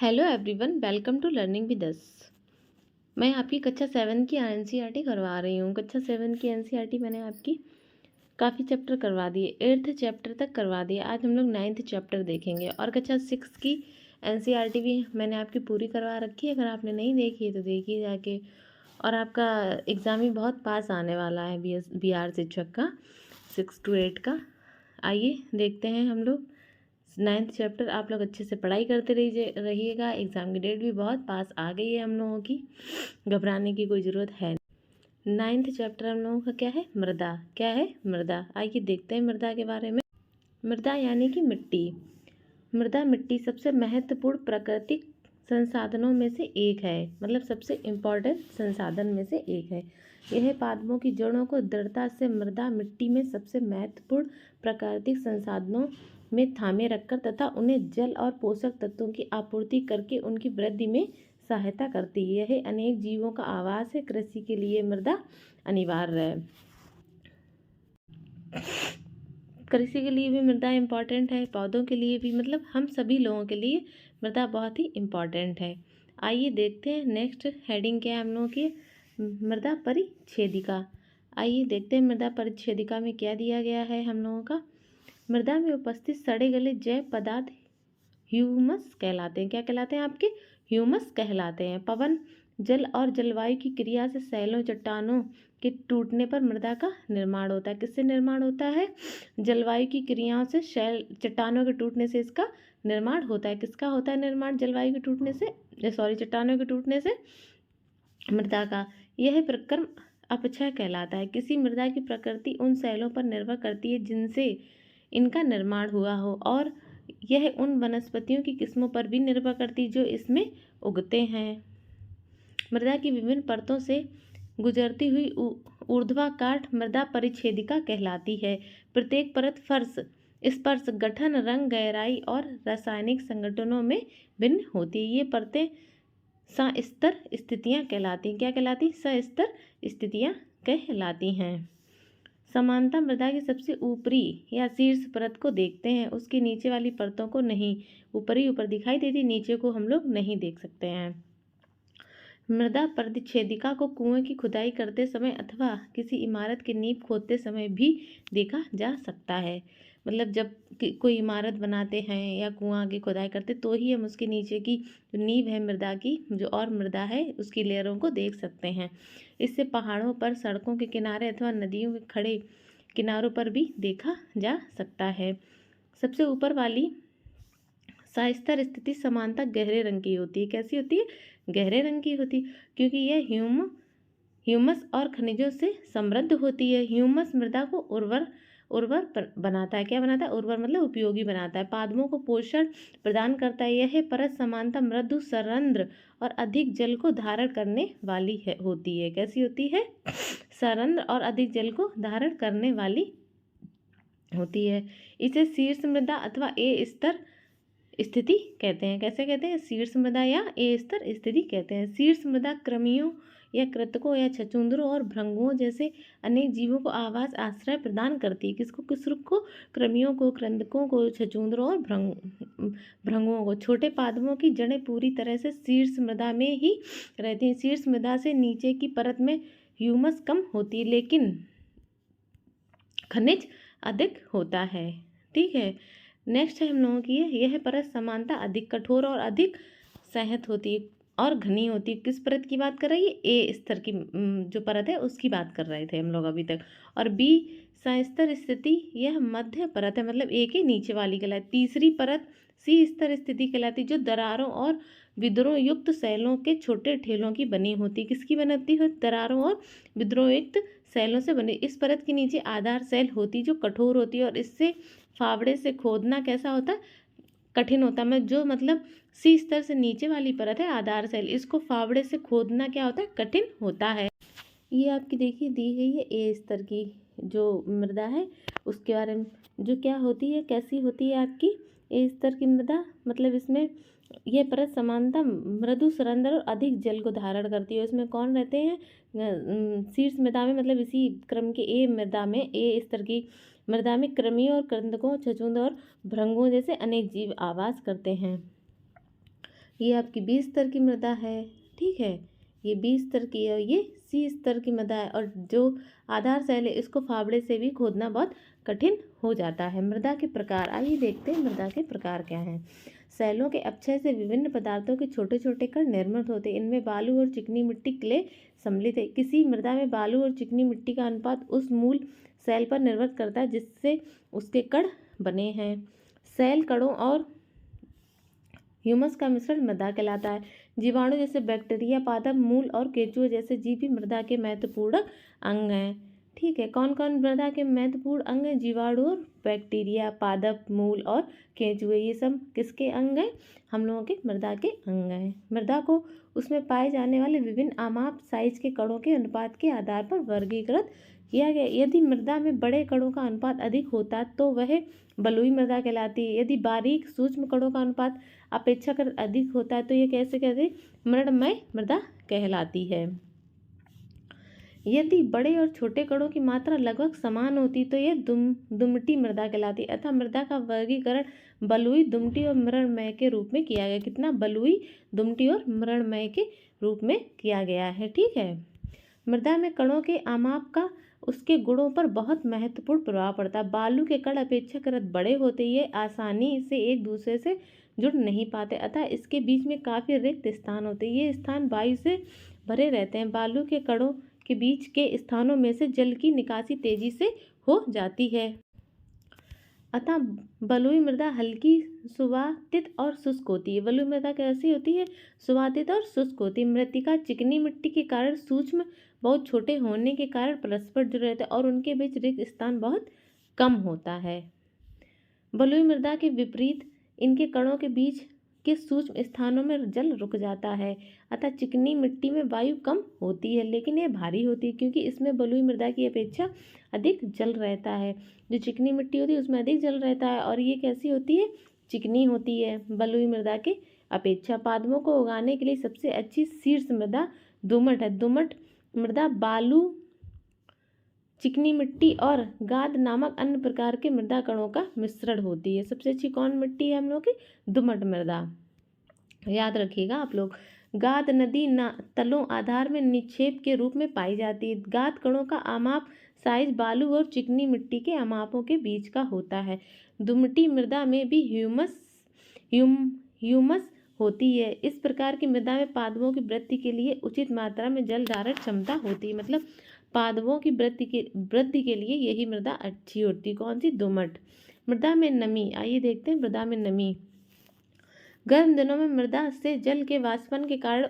Hello everyone, welcome to learning with us. मैं आपकी कक्षा 7 की एनसीईआरटी करवा रही हूँ। कक्षा 7 की एनसीईआरटी मैंने आपकी काफ़ी चैप्टर करवा दिए, 8th चैप्टर तक करवा दिए। आज हम लोग 9th चैप्टर देखेंगे और कक्षा 6 की एनसीईआरटी भी मैंने आपकी पूरी करवा रखी है। अगर आपने नहीं देखी है तो देखिए जाके। और आपका एग्ज़ाम भी बहुत पास आने वाला है बिहार शिक्षक का 6 to 8 का। आइए देखते हैं हम लोग 9th चैप्टर। आप लोग अच्छे से पढ़ाई करते रहिएगा। एग्ज़ाम की डेट भी बहुत पास आ गई है हम लोगों की, घबराने की कोई ज़रूरत है नहीं। 9th चैप्टर हम लोगों का क्या है? मृदा। क्या है? मृदा। आइए देखते हैं मृदा के बारे में। मृदा यानी कि मिट्टी। मृदा मिट्टी सबसे महत्वपूर्ण प्राकृतिक संसाधनों में से एक है, मतलब सबसे इम्पोर्टेंट संसाधन में से एक है। यह पादपों की जड़ों को दृढ़ता से मृदा मिट्टी में सबसे महत्वपूर्ण प्राकृतिक संसाधनों में थामे रखकर तथा उन्हें जल और पोषक तत्वों की आपूर्ति करके उनकी वृद्धि में सहायता करती है। यह अनेक जीवों का आवास है। कृषि के लिए मृदा अनिवार्य है। कृषि के लिए भी मृदा इम्पॉर्टेंट है, पौधों के लिए भी, मतलब हम सभी लोगों के लिए मृदा बहुत ही इम्पॉर्टेंट है। आइए देखते हैं नेक्स्ट हेडिंग क्या है हम लोगों की, मृदा परिच्छेदिका। आइए देखते हैं मृदा परिच्छेदिका में क्या दिया गया है हम लोगों का। मृदा में उपस्थित सड़े गले जैव पदार्थ ह्यूमस कहलाते हैं। क्या कहलाते हैं आपके? ह्यूमस कहलाते हैं। पवन, जल और जलवायु की क्रिया से सैलों चट्टानों के टूटने पर मृदा का निर्माण होता है। किससे निर्माण होता है? जलवायु की क्रियाओं से शैल चट्टानों के टूटने से इसका निर्माण होता है। किसका होता है निर्माण? जलवायु के टूटने से, चट्टानों के टूटने से मृदा का। यह प्रक्रम अपक्षय कहलाता है। किसी मृदा की प्रकृति उन शैलों पर निर्भर करती है जिनसे इनका निर्माण हुआ हो, और यह उन वनस्पतियों की किस्मों पर भी निर्भर करती है जो इसमें उगते हैं। मृदा की विभिन्न परतों से गुजरती हुई ऊर्ध्वाकाठ मृदा परिच्छेदिका कहलाती है। प्रत्येक परत फर्श, स्पर्श, गठन, रंग, गहराई और रासायनिक संगठनों में भिन्न होती है। ये परतें सस्तर स्थितियाँ कहलाती हैं। क्या कहलाती? सस्तर स्थितियाँ कहलाती हैं। समानता मृदा की सबसे ऊपरी या शीर्ष परत को देखते हैं, उसके नीचे वाली परतों को नहीं। ऊपर दिखाई देती, नीचे को हम लोग नहीं देख सकते हैं। मृदा परिच्छेदिका को कुएं की खुदाई करते समय अथवा किसी इमारत की नींव खोदते समय भी देखा जा सकता है। मतलब जब कोई इमारत बनाते हैं या कुआं की खुदाई करते तो ही हम उसके नीचे की जो नींव है मृदा की, जो और मृदा है उसकी लेयरों को देख सकते हैं। इससे पहाड़ों पर, सड़कों के किनारे अथवा नदियों के खड़े किनारों पर भी देखा जा सकता है। सबसे ऊपर वाली सस्तर स्थिति समानता गहरे रंग की होती है। कैसी होती है? गहरे रंग की होती है, क्योंकि यह ह्यूमस और खनिजों से समृद्ध होती है। ह्यूमस मृदा को उर्वर बनाता है। क्या बनाता है? उर्वर मतलब उपयोगी बनाता है। पादपों को पोषण प्रदान करता है। यह परत समानता मृदु, सरंध्र और अधिक जल को धारण करने वाली होती है। कैसी होती है? सरंध्र और अधिक जल को धारण करने वाली होती है। इसे शीर्ष मृदा अथवा ए स्तर स्थिति कहते हैं। कैसे कहते हैं? शीर्ष मृदा या ए स्तर स्थिति कहते हैं। शीर्ष मृदा कृमियों या कृंतकों या छछूंदरों और भृंगुओं जैसे अनेक जीवों को आवास आश्रय प्रदान करती है। किसको? को? कृमियों को, कृंतकों को, छछूंदरों और भृंगुओं को। छोटे पादपों की जड़ें पूरी तरह से शीर्ष मृदा में ही रहती हैं। शीर्ष मृदा से नीचे की परत में ह्यूमस कम होती है लेकिन खनिज अधिक होता है। ठीक है। नेक्स्ट है हम लोगों की यह परत समानता अधिक कठोर और अधिक संहत होती है और घनी होती है। किस परत की बात कर रही है? ए स्तर की जो परत है उसकी बात कर रहे थे हम लोग अभी तक। और बी सस्तर स्थिति, यह मध्य परत है, मतलब ए के नीचे वाली कहलाती। तीसरी परत सी स्तर स्थिति कहलाती, जो दरारों और विद्रोह युक्त शैलों के छोटे ठेलों की बनी होती। किसकी बनती है? दरारों और विद्रोह युक्त शैलों से बनी। इस परत के नीचे आधार शैल होती जो कठोर होती है और इससे फावड़े से खोदना कैसा होता है? कठिन होता है। मैं जो मतलब सी स्तर से नीचे वाली परत है आधार शैल, इसको फावड़े से खोदना क्या होता है? कठिन होता है। ये आपकी देखिए दी गई है ए स्तर की जो मृदा है उसके बारे में, जो क्या होती है, कैसी होती है आपकी ए स्तर की मृदा। मतलब इसमें यह परत समानता मृदु, सरंध्र और अधिक जल को धारण करती है। इसमें कौन रहते हैं? शीर्ष मृदा में, मतलब इसी क्रम के ए मृदा में, ए स्तर की मृदा में कृमियों और कृंतकों, छछूंदर और भृंगुओं जैसे अनेक जीव आवास करते हैं। ये आपकी बी स्तर की मृदा है, ठीक है, ये बी स्तर की है और ये सी स्तर की मृदा है। और जो आधार शैल है इसको फावड़े से भी खोदना बहुत कठिन हो जाता है। मृदा के प्रकार, आइए देखते हैं मृदा के प्रकार क्या हैं। शैलों के अपक्षय से विभिन्न पदार्थों के छोटे छोटे कण निर्मित होते हैं। इनमें बालू और चिकनी मिट्टी क्ले सम्मिलित है। किसी मृदा में बालू और चिकनी मिट्टी का अनुपात उस मूल शैल पर निर्भर करता है जिससे उसके कण बने हैं। शैल कणों और ह्यूमस का मिश्रण मृदा कहलाता है। जीवाणु जैसे बैक्टीरिया, पादप, मूल और केंचुए जैसे जीव भी मृदा के महत्वपूर्ण अंग हैं, ठीक है। कौन कौन मृदा के महत्वपूर्ण अंग हैं? जीवाणु और बैक्टीरिया, पादप, मूल और केंचुए, ये सब किसके अंग हैं? हम लोगों के मृदा के अंग हैं। मृदा को उसमें पाए जाने वाले विभिन्न आमाप साइज के कणों के अनुपात के आधार पर वर्गीकृत किया गया। यदि मृदा में बड़े कणों का अनुपात अधिक होता तो वह बलुई मृदा कहलाती है। यदि बारीक सूक्ष्म कणों का अनुपात अपेक्षाकृत अधिक होता है तो ये कैसे कहते? मृणमय मृदा कहलाती है। यदि बड़े और छोटे कणों की मात्रा लगभग समान होती तो यह दुमटी मृदा कहलाती है। अतः मृदा का वर्गीकरण बलुई, दुमटी और मृणमय के रूप में किया गया। कितना? बलुई, दुमटी और मृणमय के रूप में किया गया है, ठीक है। मृदा में कणों के आमाप का उसके गुणों पर बहुत महत्वपूर्ण प्रभाव पड़ता है। बालू के कण अपेक्षाकृत बड़े होते ये आसानी से एक दूसरे से जुड़ नहीं पाते, अतः इसके बीच में काफ़ी रिक्त स्थान होते हैं। ये स्थान वायु से भरे रहते हैं। बालू के कणों के बीच के स्थानों में से जल की निकासी तेजी से हो जाती है। अतः बलुई मृदा हल्की, सुवातित और शुष्क होती है। बलुई मृदा कैसी होती है? सुवातित और शुष्क होती है। मृत्तिका चिकनी मिट्टी के कारण सूक्ष्म, बहुत छोटे होने के कारण परस्पर जुड़े रहते हैं और उनके बीच रिक्त स्थान बहुत कम होता है। बलुई मृदा के विपरीत इनके कणों के बीच के सूक्ष्म स्थानों में जल रुक जाता है। अतः चिकनी मिट्टी में वायु कम होती है लेकिन यह भारी होती है क्योंकि इसमें बलुई मृदा की अपेक्षा अधिक जल रहता है। जो चिकनी मिट्टी होती है उसमें अधिक जल रहता है और ये कैसी होती है? चिकनी होती है बलुई मृदा के अपेक्षा। पादपों को उगाने के लिए सबसे अच्छी शीर्ष मृदा दोमट है। दोमट मृदा बालू, चिकनी मिट्टी और गाद नामक अन्य प्रकार के मृदा कणों का मिश्रण होती है। सबसे अच्छी कौन मिट्टी है हम लोग की? दोमट मृदा। याद रखिएगा आप लोग। गाद नदी तलों आधार में निक्षेप के रूप में पाई जाती है। गाद कणों का आमाप साइज बालू और चिकनी मिट्टी के आमापों के बीच का होता है। दुमटी मृदा में भी ह्यूमस होती है। इस प्रकार की मृदा में पादपों की वृद्धि के लिए उचित मात्रा में जल धारण क्षमता होती है। मतलब पादपों की वृद्धि के लिए यही मृदा अच्छी होती है। कौन सी? दोमट। मृदा में नमी, आइए देखते हैं मृदा में नमी। गर्म दिनों में मृदा से जल के वाष्पन के कारण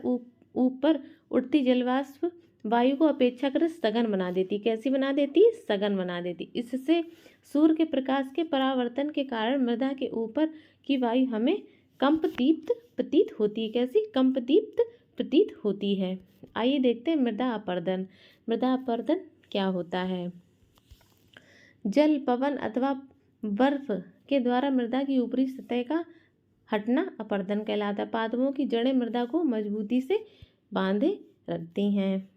ऊपर उठती जलवाष्प वायु को अपेक्षाकृत सघन बना देती। कैसी बना देती? सघन बना देती। इससे सूर्य के प्रकाश के परावर्तन के कारण मृदा के ऊपर की वायु हमें कंपदीप्त प्रतीत होती है। कैसी? कंपदीप्त प्रतीत होती है। आइए देखते हैं मृदा अपर्दन। मृदा अपर्दन क्या होता है? जल, पवन अथवा बर्फ के द्वारा मृदा की ऊपरी सतह का हटना अपर्दन कहलाता है। पादपों की जड़ें मृदा को मजबूती से बांधे रखती हैं।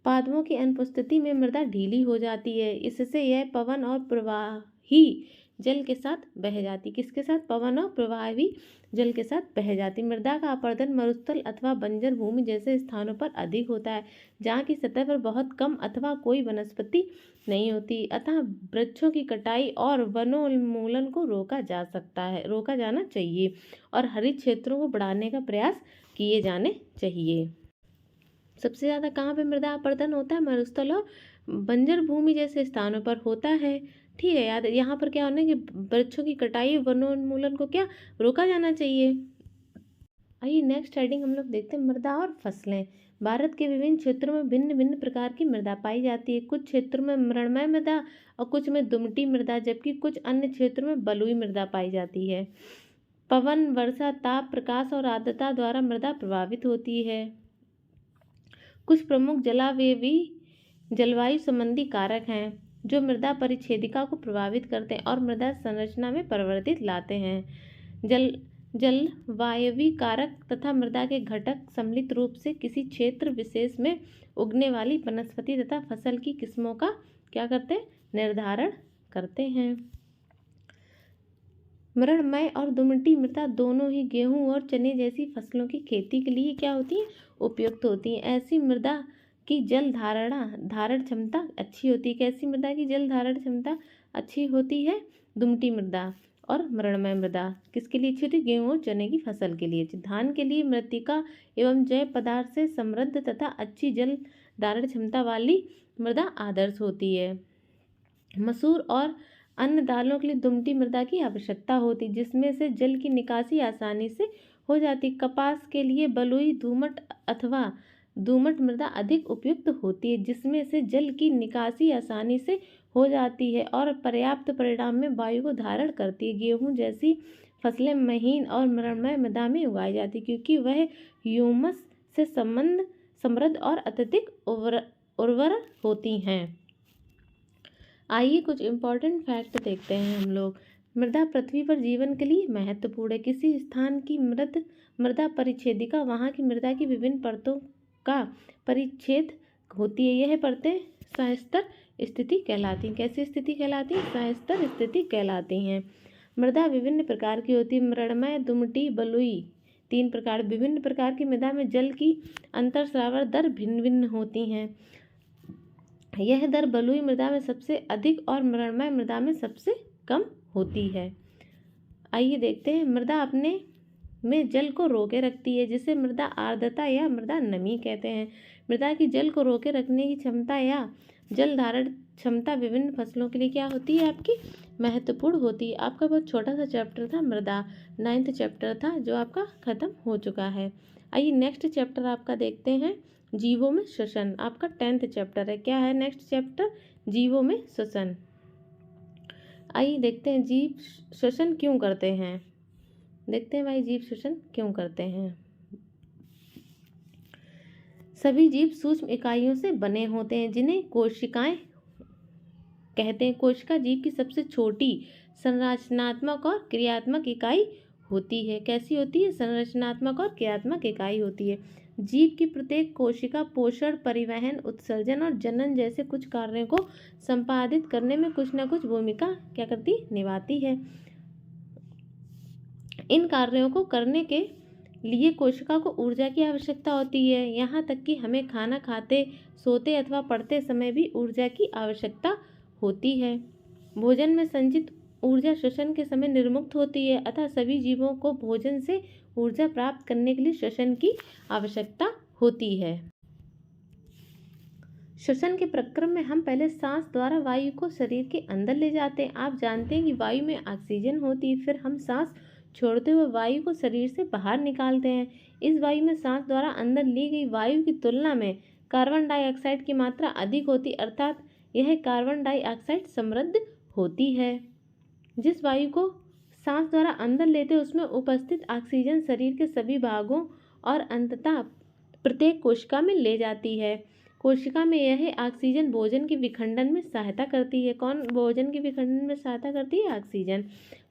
पादपों की अनुपस्थिति में मृदा ढीली हो जाती है। इससे यह पवन और प्रवाही जल के साथ बह जाती। किसके साथ? पवन और प्रवाही जल के साथ बह जाती। मृदा का अपर्दन मरुस्थल अथवा बंजर भूमि जैसे स्थानों पर अधिक होता है जहाँ की सतह पर बहुत कम अथवा कोई वनस्पति नहीं होती। अतः वृक्षों की कटाई और वनोन्मूलन को रोका जाना चाहिए और हरित क्षेत्रों को बढ़ाने का प्रयास किए जाने चाहिए। सबसे ज़्यादा कहाँ पे मृदा अपर्दन होता है? मरुस्थल और बंजर भूमि जैसे स्थानों पर होता है, ठीक है। याद, यहाँ पर क्या होना है कि वृक्षों की कटाई, वनोन्मूलन को क्या रोका जाना चाहिए। आइए नेक्स्ट हेडिंग हम लोग देखते हैं मृदा और फसलें। भारत के विभिन्न क्षेत्रों में भिन्न भिन्न प्रकार की मृदा पाई जाती है। कुछ क्षेत्रों में मृणमय मृदा और कुछ में दुमटी मृदा, जबकि कुछ अन्य क्षेत्रों में बलुई मृदा पाई जाती है। पवन, वर्षा, ताप, प्रकाश और आर्द्रता द्वारा मृदा प्रभावित होती है। कुछ प्रमुख जलवायु संबंधी कारक हैं जो मृदा परिच्छेदिका को प्रभावित करते हैं और मृदा संरचना में परिवर्तित लाते हैं। जलवायवीय कारक तथा मृदा के घटक सम्मिलित रूप से किसी क्षेत्र विशेष में उगने वाली वनस्पति तथा फसल की किस्मों का क्या करते हैं? निर्धारण करते हैं। मृणमय और दोमटी मृदा दोनों ही गेहूं और चने जैसी फसलों की खेती के लिए क्या होती है, उपयुक्त होती हैं। ऐसी मृदा की जल धारण क्षमता अच्छी होती है। कैसी मृदा की जल धारण क्षमता अच्छी होती है, दोमटी मृदा और मृणमय मृदा। किसके लिए अच्छी होती है, गेहूं और चने की फसल के लिए। धान के लिए मृत्तिका एवं जैव पदार्थ से समृद्ध तथा अच्छी जल धारण क्षमता वाली मृदा आदर्श होती है। मसूर और अन्य दालों के लिए दोमटी मृदा की आवश्यकता होती, जिसमें से जल की निकासी आसानी से हो जाती। कपास के लिए बलुई दोमट अथवा दोमट मृदा अधिक उपयुक्त होती है, जिसमें से जल की निकासी आसानी से हो जाती है और पर्याप्त परिमाण में वायु को धारण करती है। गेहूं जैसी फसलें महीन और मृणमय मृदा में उगाई जाती, क्योंकि वह ह्यूमस से समृद्ध और अत्यधिक उर्वर होती हैं। आइए कुछ इम्पोर्टेंट फैक्ट देखते हैं हम लोग। मृदा पृथ्वी पर जीवन के लिए महत्वपूर्ण है। किसी स्थान की मृदा परिच्छेदिका वहाँ की मृदा की विभिन्न परतों का परिच्छेद होती है। यह परतें सहस्तर स्थिति कहलाती हैं। कैसी स्थिति कहलाती हैं, सहस्तर स्थिति कहलाती हैं। मृदा विभिन्न प्रकार की होती है, मृणमय, दोमटी, बलुई, 3 प्रकार। विभिन्न प्रकार की मृदा में जल की अंतर्स्राव दर भिन्न भिन्न होती हैं। यह दर बलुई मृदा में सबसे अधिक और मृणमय मृदा में सबसे कम होती है। आइए देखते हैं। मृदा अपने में जल को रोके रखती है, जिसे मृदा आर्द्रता या मृदा नमी कहते हैं। मृदा की जल को रोके रखने की क्षमता या जल धारण क्षमता विभिन्न फसलों के लिए क्या होती है, आपकी महत्वपूर्ण होती है। आपका बहुत छोटा सा चैप्टर था मृदा, 9th चैप्टर था, जो आपका खत्म हो चुका है। आइए नेक्स्ट चैप्टर आपका देखते हैं, जीवों में श्वसन। आपका 10th चैप्टर है। क्या है नेक्स्ट चैप्टर, जीवों में श्वसन। आइए देखते हैं जीव श्वसन क्यों करते हैं। देखते हैं भाई जीव श्वसन क्यों करते हैं। सभी जीव सूक्ष्म इकाइयों से बने होते हैं, जिन्हें कोशिकाएं कहते हैं। कोशिका जीव की सबसे छोटी संरचनात्मक और क्रियात्मक इकाई होती है। कैसी होती है, संरचनात्मक और क्रियात्मक इकाई होती है। जीव की प्रत्येक कोशिका पोषण, परिवहन, उत्सर्जन और जनन जैसे कुछ कार्यों को संपादित करने में कुछ न कुछ भूमिका क्या करती, निभाती है। इन कार्यों को करने के लिए कोशिका को ऊर्जा की आवश्यकता होती है। यहाँ तक कि हमें खाना खाते, सोते अथवा पढ़ते समय भी ऊर्जा की आवश्यकता होती है। भोजन में संचित ऊर्जा श्वसन के समय निर्मुक्त होती है, अतः सभी जीवों को भोजन से ऊर्जा प्राप्त करने के लिए श्वसन की आवश्यकता होती है। श्वसन के प्रक्रम में हम पहले सांस द्वारा वायु को शरीर के अंदर ले जाते हैं। आप जानते हैं कि वायु में ऑक्सीजन होती है, फिर हम सांस छोड़ते हुए वायु को शरीर से बाहर निकालते हैं। इस वायु में सांस द्वारा अंदर ली गई वायु की तुलना में कार्बन डाइऑक्साइड की मात्रा अधिक होती, अर्थात यह कार्बन डाइऑक्साइड समृद्ध होती है। जिस वायु को सांस द्वारा अंदर लेते हैं उसमें उपस्थित ऑक्सीजन शरीर के सभी भागों और अंततः प्रत्येक कोशिका में ले जाती है। कोशिका में यह ऑक्सीजन भोजन के विखंडन में सहायता करती है। कौन भोजन के विखंडन में सहायता करती है, ऑक्सीजन।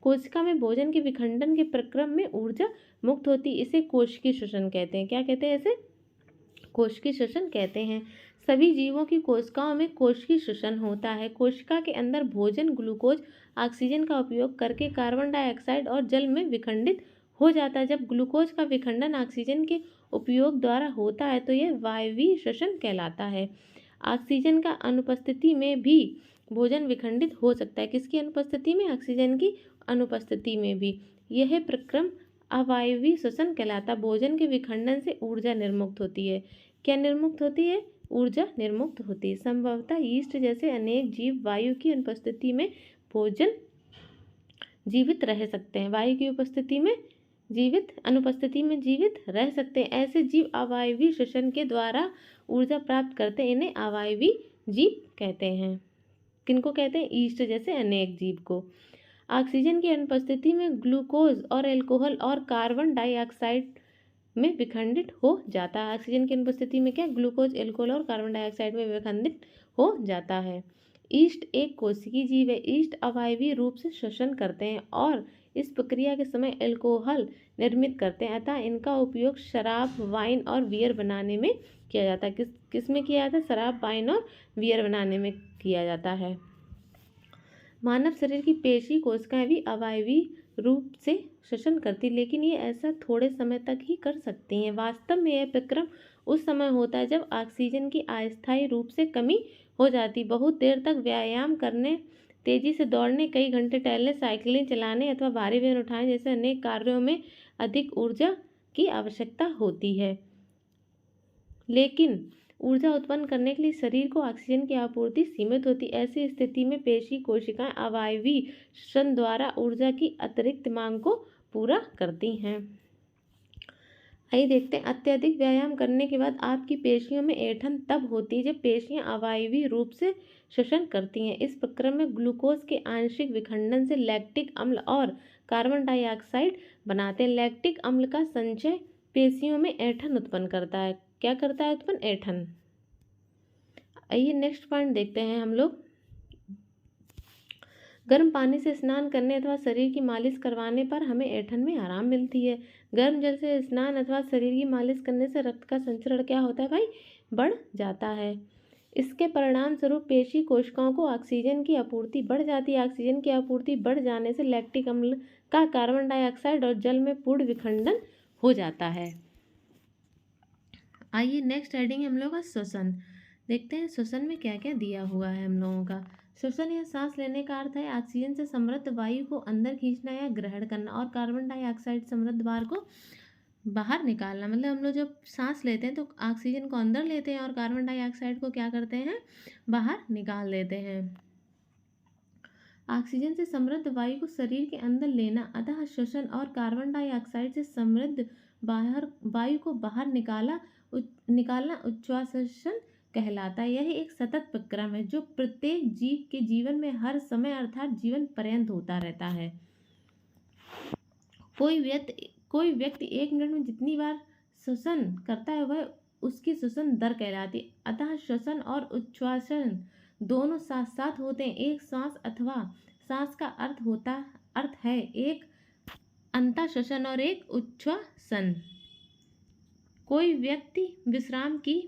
कोशिका में भोजन के विखंडन के प्रक्रम में ऊर्जा मुक्त होती, इसे कोशिकीय श्वसन कहते हैं। क्या कहते हैं इसे, कोशिकीय श्वसन कहते हैं। सभी जीवों की कोशिकाओं में कोशिकीय श्वसन होता है। कोशिका के अंदर भोजन ग्लूकोज ऑक्सीजन का उपयोग करके कार्बन डाइऑक्साइड और जल में विखंडित हो जाता है। जब ग्लूकोज का विखंडन ऑक्सीजन के उपयोग द्वारा होता है तो यह वायवीय श्वसन कहलाता है। ऑक्सीजन का अनुपस्थिति में भी भोजन विखंडित हो सकता है। किसकी अनुपस्थिति में, ऑक्सीजन की अनुपस्थिति में भी। यह प्रक्रम अवायवीय श्वसन कहलाता है। भोजन के विखंडन से ऊर्जा निर्मुक्त होती है। क्या निर्मुक्त होती है, ऊर्जा निर्मुक्त होती है। संभवतः यीस्ट जैसे अनेक जीव वायु की अनुपस्थिति में भोजन जीवित रह सकते हैं। वायु की उपस्थिति में अनुपस्थिति में जीवित रह सकते हैं। ऐसे जीव अवायवीय श्वसन के द्वारा ऊर्जा प्राप्त करते हैं। इन्हें अवायवीय जीव कहते हैं। किनको कहते हैं, यीस्ट जैसे अनेक जीव को। ऑक्सीजन की अनुपस्थिति में ग्लूकोज और एल्कोहल और कार्बन डाइऑक्साइड में विखंडित हो जाता है। ऑक्सीजन की अनुपस्थिति में क्या, ग्लूकोज, एल्कोहल और कार्बन डाइऑक्साइड में विखंडित हो जाता है। यीस्ट एक कोशिकीय जीव है। यीस्ट अवायवीय रूप से श्वसन करते हैं और इस प्रक्रिया के समय एल्कोहल निर्मित करते हैं, अतः इनका उपयोग शराब, वाइन और बियर बनाने में किया जाता है। किस में किया जाता है, शराब, वाइन और बियर बनाने में किया जाता है। मानव शरीर की पेशी कोशिकाएं भी अवायवीय रूप से श्वसन करती, लेकिन ये ऐसा थोड़े समय तक ही कर सकती हैं। वास्तव में यह प्रक्रम उस समय होता है जब ऑक्सीजन की अस्थायी रूप से कमी हो जाती। बहुत देर तक व्यायाम करने, तेजी से दौड़ने, कई घंटे टहलने, साइकिलिंग चलाने अथवा भारी वजन उठाने जैसे अनेक कार्यों में अधिक ऊर्जा की आवश्यकता होती है। लेकिन ऊर्जा उत्पन्न करने के लिए शरीर को ऑक्सीजन की आपूर्ति सीमित होती। ऐसी स्थिति में पेशी कोशिकाएं अवायवीय श्वसन द्वारा ऊर्जा की अतिरिक्त मांग को पूरा करती हैं। आइए देखते हैं, अत्यधिक व्यायाम करने के बाद आपकी पेशियों में ऐंठन तब होती है जब पेशियां अवायवीय रूप से श्वसन करती हैं। इस प्रक्रिया में ग्लूकोज के आंशिक विखंडन से लैक्टिक अम्ल और कार्बन डाइऑक्साइड बनाते हैं। लैक्टिक अम्ल का संचय पेशियों में ऐंठन उत्पन्न करता है। क्या करता है उत्पन्न? ऐंठन। आइए नेक्स्ट पॉइंट देखते हैं हम लोग। गर्म पानी से स्नान करने अथवा शरीर की मालिश करवाने पर हमें ऐंठन में आराम मिलती है। गर्म जल से स्नान अथवा शरीर की मालिश करने से रक्त का संचरण क्या होता है भाई? बढ़ जाता है। इसके परिणाम स्वरूप पेशी कोशिकाओं को ऑक्सीजन की आपूर्ति बढ़ जाती है। ऑक्सीजन की आपूर्ति बढ़ जाने से लैक्टिक अम्ल का कार्बन डाइऑक्साइड और जल में पूर्ण विखंडन हो जाता है। आइए नेक्स्ट हेडिंग हम लोग का श्वसन। देखते हैं श्वसन में क्या क्या दिया हुआ है हम लोगों का। श्वसन या सांस लेने का अर्थ है ऑक्सीजन से समृद्ध वायु को अंदर खींचना या ग्रहण करना और कार्बन डाइऑक्साइड समृद्ध वायु को बाहर निकालना। मतलब हम लोग जब सांस लेते हैं तो ऑक्सीजन को अंदर लेते हैं और कार्बन डाइऑक्साइड को क्या करते हैं? बाहर निकाल देते हैं। ऑक्सीजन से समृद्ध वायु को शरीर के अंदर लेना, अतः श्वसन, और कार्बन डाइऑक्साइड से समृद्ध वायु को बाहर निकालना उच्छ्वासन कहलाता है। यह एक सतत प्रक्रिया है जो प्रत्येक जीव के जीवन में हर समय अर्थात जीवन पर्यंत होता रहता है। कोई व्यक्ति 1 मिनट में जितनी बार श्वसन करता है वह उसकी श्वसन दर कहलाती है। अतः श्वसन और उच्छ्वासन दोनों साथ साथ होते हैं। एक सांस अथवा सांस का अर्थ है एक अंतः श्वसन और एक उच्छ्वासन। कोई व्यक्ति विश्राम की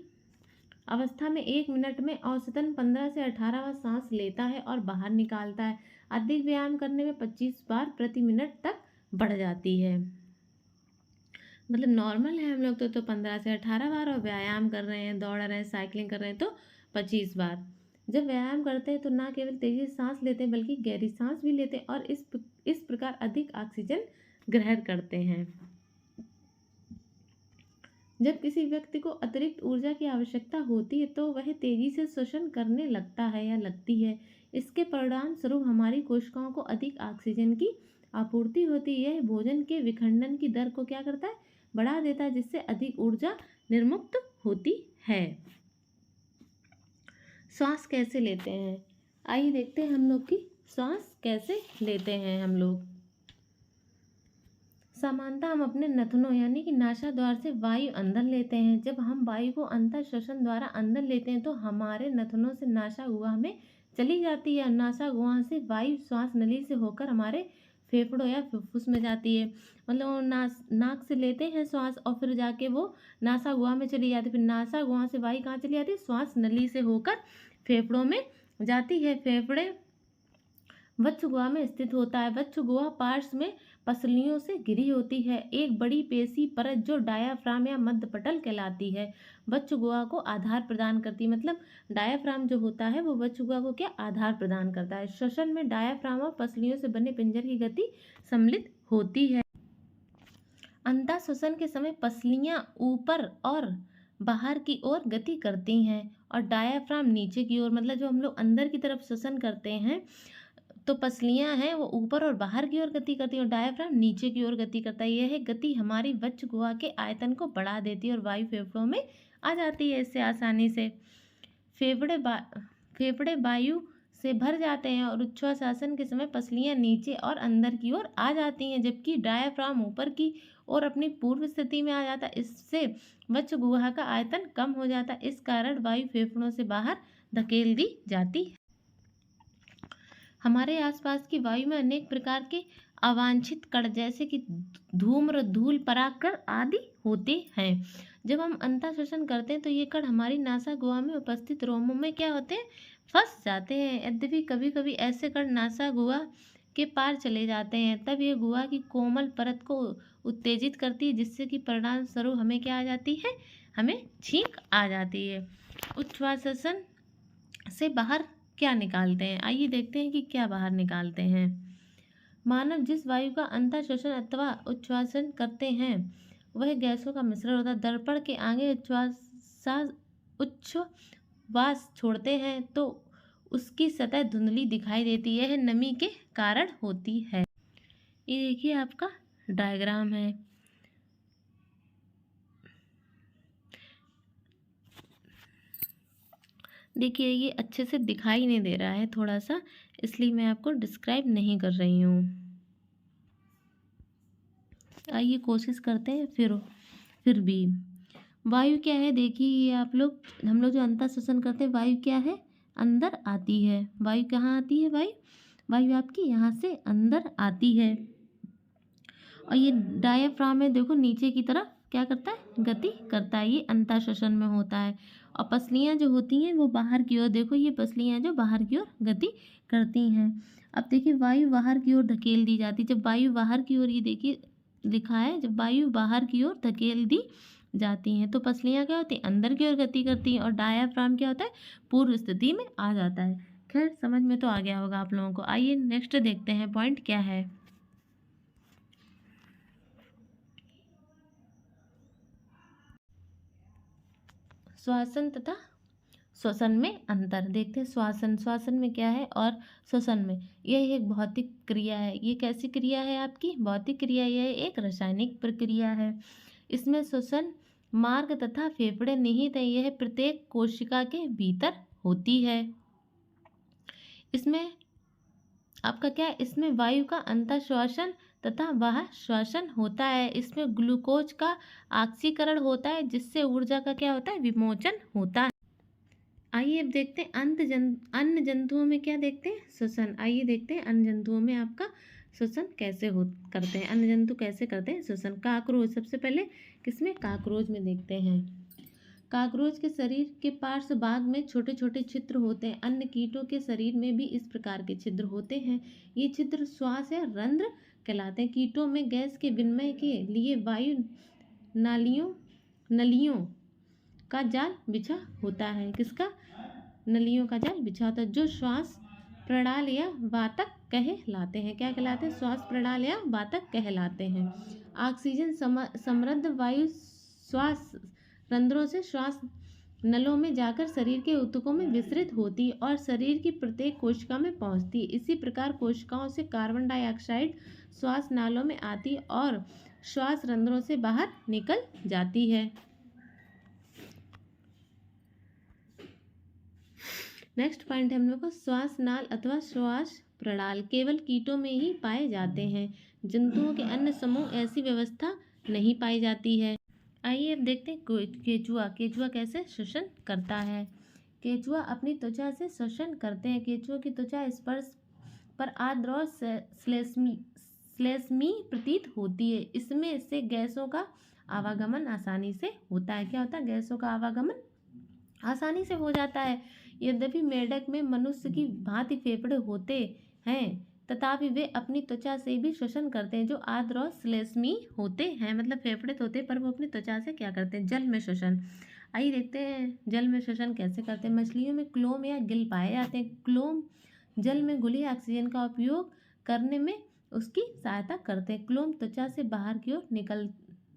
अवस्था में 1 मिनट में औसतन 15 से 18 बार सांस लेता है और बाहर निकालता है। अधिक व्यायाम करने में 25 बार प्रति मिनट तक बढ़ जाती है। मतलब नॉर्मल है हम लोग तो 15 से 18 बार, और व्यायाम कर रहे हैं, दौड़ रहे हैं, साइकिलिंग कर रहे हैं तो 25 बार। जब व्यायाम करते हैं तो ना केवल तेजी से सांस लेते हैं बल्कि गहरी सांस भी लेते हैं और इस प्रकार अधिक ऑक्सीजन ग्रहण करते हैं। जब किसी व्यक्ति को अतिरिक्त ऊर्जा की आवश्यकता होती है तो वह तेजी से श्वसन करने लगता है या लगती है। इसके परिणाम स्वरूप हमारी कोशिकाओं को अधिक ऑक्सीजन की आपूर्ति होती है। यह भोजन के विखंडन की दर को क्या करता है? बढ़ा देता है, जिससे अधिक ऊर्जा निर्मुक्त होती है। श्वास कैसे लेते हैं? आइए देखते हैं हम लोग की श्वास कैसे लेते हैं हम लोग। सामान्यतः हम अपने नथनों यानी कि नासाद्वार से वायु अंदर लेते हैं। जब हम वायु को अंतर श्वसन द्वारा अंदर लेते हैं तो हमारे नथनों से नासा गुहा में चली जाती है। नासा गुहा से वायु श्वास नली से होकर हमारे फेफड़ों या फुफ्फुस में जाती है। मतलब नाक से लेते हैं श्वास और फिर जाके वो नासा गुहा में चली जाती है। फिर नासा गुहा से वायु कहाँ चली जाती है? श्वास नली से होकर फेफड़ों में जाती है। फेफड़े वक्ष गुहा में स्थित होता है। वक्ष गुहा पार्श्व में पसलियों से घिरी होती है। एक बड़ी पेशी परत जो डायाफ्राम या मध्यपटल कहलाती है वक्ष गुहा को आधार प्रदान करती है। मतलब डायाफ्राम जो होता है वो वक्ष गुहा को क्या आधार प्रदान करता है। श्वसन में डायाफ्राम और पसलियों से बने पिंजर की गति सम्मिलित होती है। अंतः श्वसन के समय पसलियां ऊपर और बाहर की ओर गति करती हैं और डायाफ्राम नीचे की ओर। मतलब जो हम लोग अंदर की तरफ श्वसन करते हैं तो पसलियां हैं वो ऊपर और बाहर की ओर गति करती है और डायाफ्राम नीचे की ओर गति करता है। यह गति हमारी वक्ष गुहा के आयतन को बढ़ा देती है और वायु फेफड़ों में आ जाती है इससे आसानी से। फेफड़े वायु से भर जाते हैं और उच्छ्वासन के समय पसलियां नीचे और अंदर की ओर आ जाती हैं, जबकि डायाफ्राम ऊपर की ओर अपनी पूर्व स्थिति में आ जाता है। इससे वक्ष गुहा का आयतन कम हो जाता है। इस कारण वायु फेफड़ों से बाहर धकेल दी जाती है। हमारे आसपास की वायु में अनेक प्रकार के अवांछित कण जैसे कि धूम्र, धूल, परागकण आदि होते हैं। जब हम अंतः श्वसन करते हैं तो ये कण हमारी नासा गुहा में उपस्थित रोमों में क्या होते हैं? फंस जाते हैं। यद्यपि कभी कभी ऐसे कण नासा गुहा के पार चले जाते हैं, तब ये गुहा की कोमल परत को उत्तेजित करती है, जिससे कि परिणाम स्वरूप हमें क्या आ जाती है, हमें छींक आ जाती है। उच्छ्वासन से बाहर क्या निकालते हैं, आइए देखते हैं कि क्या बाहर निकालते हैं। मानव जिस वायु का अंतर श्वसन अथवा उच्छ्वासन करते हैं वह गैसों का मिश्रण होता है। दर्पण के आगे उच्छ्वास छोड़ते हैं तो उसकी सतह धुंधली दिखाई देती है, यह नमी के कारण होती है। ये देखिए आपका डायग्राम है। देखिए ये अच्छे से दिखाई नहीं दे रहा है थोड़ा सा, इसलिए मैं आपको डिस्क्राइब नहीं कर रही हूँ। आइए कोशिश करते हैं फिर भी। वायु क्या है, देखिए आप लोग, हम लोग जो अंतर श्वसन करते हैं, वायु क्या है, अंदर आती है। वायु कहाँ आती है, वायु आपकी यहाँ से अंदर आती है। और ये डायाफ्राम है, देखो नीचे की तरफ क्या करता है, गति करता है, ये अंतर श्वसन में होता है। और पसलियाँ जो होती हैं वो बाहर की ओर, देखो ये पसलियाँ जो बाहर की ओर गति करती हैं। अब देखिए वायु बाहर की ओर धकेल दी जाती है। जब वायु बाहर की ओर, ये देखिए लिखा है, जब वायु बाहर की ओर धकेल दी जाती हैं तो पसलियाँ क्या होती हैं, अंदर की ओर गति करती हैं, और डायाफ्राम क्या होता है, पूर्व स्थिति में आ जाता है। खैर समझ में तो आ गया होगा आप लोगों को। आइए नेक्स्ट देखते हैं पॉइंट क्या है। श्वसन तथा श्वसन में अंतर देखते हैं। श्वसन में क्या है और श्वसन में, यह एक भौतिक क्रिया है। ये कैसी क्रिया है आपकी, भौतिक क्रिया, यह एक रासायनिक प्रक्रिया है। इसमें श्वसन मार्ग तथा फेफड़े निहित है, यह प्रत्येक कोशिका के भीतर होती है। इसमें आपका क्या है, इसमें वायु का अंतर श्वसन तथा बाह्य श्वसन होता है। इसमें ग्लूकोज का ऑक्सीकरण होता है, जिससे ऊर्जा का क्या होता है, विमोचन होता है। आइए अब देखते हैं अन्य जंतुओं में क्या देखते हैं, श्वसन। आइए देखते हैं अन्य जंतुओं में आपका श्वसन कैसे करते हैं, अन्य जंतु कैसे करते हैं श्वसन। काकरोच, सबसे पहले किसमें, काकरोच में देखते हैं। काकरोच के शरीर के पार्श्व भाग में छोटे छोटे छिद्र होते हैं। अन्य कीटों के शरीर में भी इस प्रकार के छिद्र होते हैं। ये छिद्र श्वास या रंध्र कहलाते हैं। कीटों में गैस के विनिमय के लिए वायु नलियों का जाल बिछा होता है। किसका, नलियों का जाल बिछा होता है, जो श्वास प्रणाली या वातक कहलाते हैं। क्या कहलाते हैं, श्वास प्रणाली या वातक कहलाते हैं। ऑक्सीजन समृद्ध वायु श्वास रंध्रों से श्वास नलों में जाकर शरीर के ऊतकों में विसरित होती है और शरीर की प्रत्येक कोशिका में पहुंचती है। इसी प्रकार कोशिकाओं से कार्बन डाइऑक्साइड श्वास नालों में आती है और श्वास रंध्रों से बाहर निकल जाती है। नेक्स्ट पॉइंट है हम लोग को, श्वास नाल अथवा श्वास प्रणाल केवल कीटों में ही पाए जाते हैं। जंतुओं के अन्य समूह ऐसी व्यवस्था नहीं पाई जाती है। आइए अब देखते हैं केचुआ। केचुआ कैसे श्वसन करता है। केचुआ अपनी त्वचा से श्वसन करते हैं। केचुआ की त्वचा स्पर्श पर आर्द्र और श्लेष्मी प्रतीत होती है। इसमें से गैसों का आवागमन आसानी से होता है। क्या होता है, गैसों का आवागमन आसानी से हो जाता है। यद्यपि मेढक में मनुष्य की भांति फेफड़े होते हैं, तथापि वे अपनी त्वचा से भी श्वसन करते हैं, जो आर्द्र और श्लेष्मी होते हैं। मतलब फेफड़े तो होते हैं पर वो अपनी त्वचा से क्या करते हैं, जल में श्वसन। आइए देखते हैं जल में श्वसन कैसे करते हैं। मछलियों में क्लोम या गिल पाए जाते हैं। क्लोम जल में घुली ऑक्सीजन का उपयोग करने में उसकी सहायता करते हैं। क्लोम त्वचा से बाहर की ओर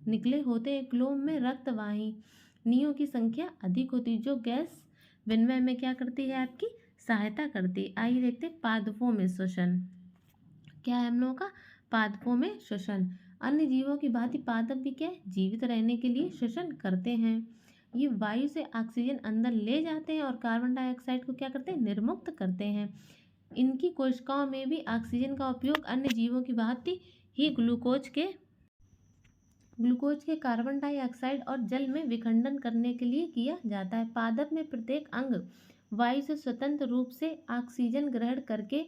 निकले होते हैं। क्लोम में रक्त वाहिनियों की संख्या अधिक होती है, जो गैस विनिमय में क्या करती है, आपकी सहायता करती है। आइए देखते हैं पादपों में श्वसन क्या है हम लोगों का, पादपों में श्वसन। अन्य जीवों की भांति पादप भी क्या है, जीवित रहने के लिए श्वसन करते हैं। ये वायु से ऑक्सीजन अंदर ले जाते हैं और कार्बन डाइऑक्साइड को क्या करते हैं, निर्मुक्त करते हैं। इनकी कोशिकाओं में भी ऑक्सीजन का उपयोग अन्य जीवों की भांति ही ग्लूकोज के कार्बन डाइऑक्साइड और जल में विखंडन करने के लिए किया जाता है। पादप में प्रत्येक अंग वायु से स्वतंत्र रूप से ऑक्सीजन ग्रहण करके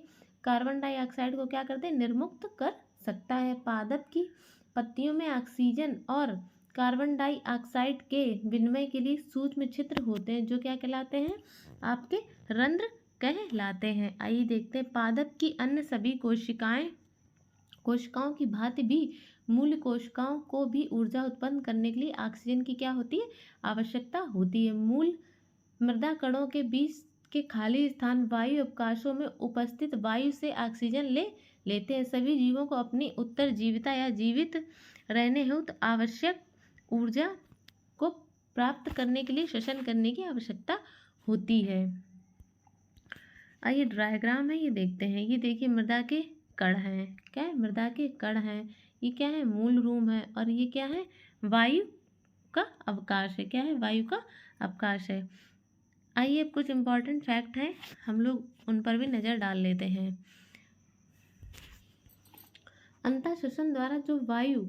कार्बन डाइऑक्साइड को क्या करते हैं, निर्मुक्त कर सकता है। पादप की पत्तियों में ऑक्सीजन और कार्बन डाइऑक्साइड के विनिमय के लिए सूक्ष्म छिद्र होते हैं, जो क्या कहलाते हैं, आपके रंध्र कहलाते हैं। आइए देखते हैं, पादप की अन्य सभी कोशिकाओं की भांति भी मूल कोशिकाओं को भी ऊर्जा उत्पन्न करने के लिए ऑक्सीजन की क्या होती है, आवश्यकता होती है। मूल मृदा कणों के बीच के खाली स्थान वायु अवकाशों में उपस्थित वायु से ऑक्सीजन लेते हैं। सभी जीवों को अपनी उत्तरजीविता या जीवित रहने हेतु आवश्यक ऊर्जा को प्राप्त करने के लिए श्वसन करने की आवश्यकता होती है। आइए डायग्राम है, ये देखते हैं। ये देखिए मृदा के कण हैं। क्या है, मृदा के कण हैं। ये क्या है, मूल रूम है। और ये क्या है, वायु का अवकाश है। क्या है, वायु का अवकाश है। आइए अब कुछ इम्पोर्टेंट फैक्ट हैं, हम लोग उन पर भी नज़र डाल लेते हैं। अंतःश्वसन द्वारा जो वायु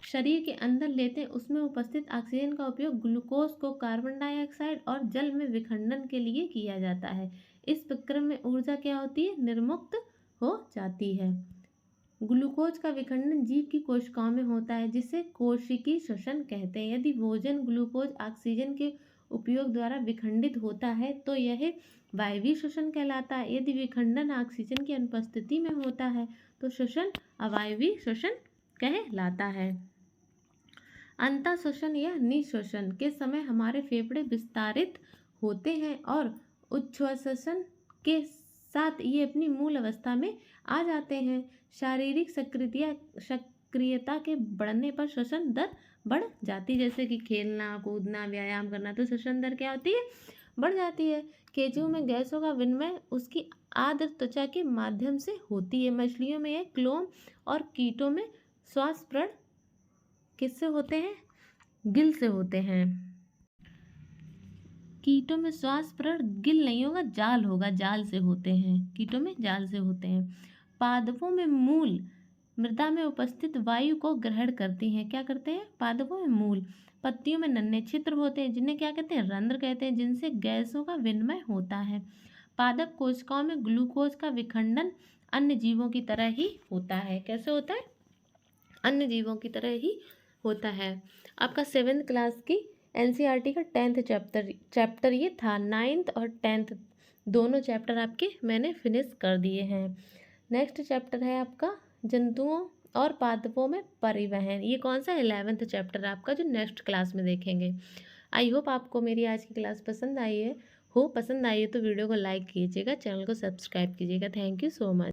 शरीर के अंदर लेते हैं उसमें उपस्थित ऑक्सीजन का उपयोग ग्लूकोज को कार्बन डाइऑक्साइड और जल में विखंडन के लिए किया जाता है। इस प्रक्रिया में ऊर्जा क्या होती है, निर्मुक्त हो जाती है। ग्लूकोज का विखंडन जीव की कोशिकाओं में होता है, जिसे कोशिकीय श्वसन कहते हैं। यदि भोजन ग्लूकोज ऑक्सीजन के उपयोग द्वारा विखंडित होता है तो यह वायवीय श्वसन कहलाता है। यदि विखंडन ऑक्सीजन की अनुपस्थिति में होता है तो श्वसन अवायवीय श्वसन कहलाता है। अंतःश्वसन या निःश्वसन के समय हमारे फेफड़े विस्तारित होते हैं और उच्छ्वसन के साथ ये अपनी मूल अवस्था में आ जाते हैं। शारीरिक सक्रियता के बढ़ने पर श्वसन दर बढ़ जाती है, जैसे कि खेलना कूदना व्यायाम करना, तो श्वसन दर क्या होती है, बढ़ जाती है। केंचुओं में गैसों का विनिमय उसकी आर्द्र त्वचा के माध्यम से होती है। मछलियों में यह क्लोम और कीटों में श्वास प्रण किससे होते हैं, गिल से होते हैं। कीटों में श्वास प्रण गिल नहीं होगा, जाल होगा, जाल से होते हैं। कीटों में जाल से होते हैं। पादपों में मूल मृदा में उपस्थित वायु को ग्रहण करती हैं। क्या करते हैं, पादपों में मूल। पत्तियों में नन्हे छिद्र होते हैं जिन्हें क्या कहते हैं, रंध्र कहते हैं, जिनसे गैसों का विनिमय होता है। पादप कोशिकाओं में ग्लूकोज का विखंडन अन्य जीवों की तरह ही होता है। कैसे होता है, अन्य जीवों की तरह ही होता है। आपका 7th क्लास की NCERT का 10th चैप्टर ये था। 9th और 10th दोनों चैप्टर आपके मैंने फिनिश कर दिए हैं। नेक्स्ट चैप्टर है आपका जंतुओं और पादपों में परिवहन। ये कौन सा 11th चैप्टर आपका, जो नेक्स्ट क्लास में देखेंगे। आई होप आपको मेरी आज की क्लास पसंद आई है। पसंद आई है तो वीडियो को लाइक कीजिएगा, चैनल को सब्सक्राइब कीजिएगा। Thank you so much.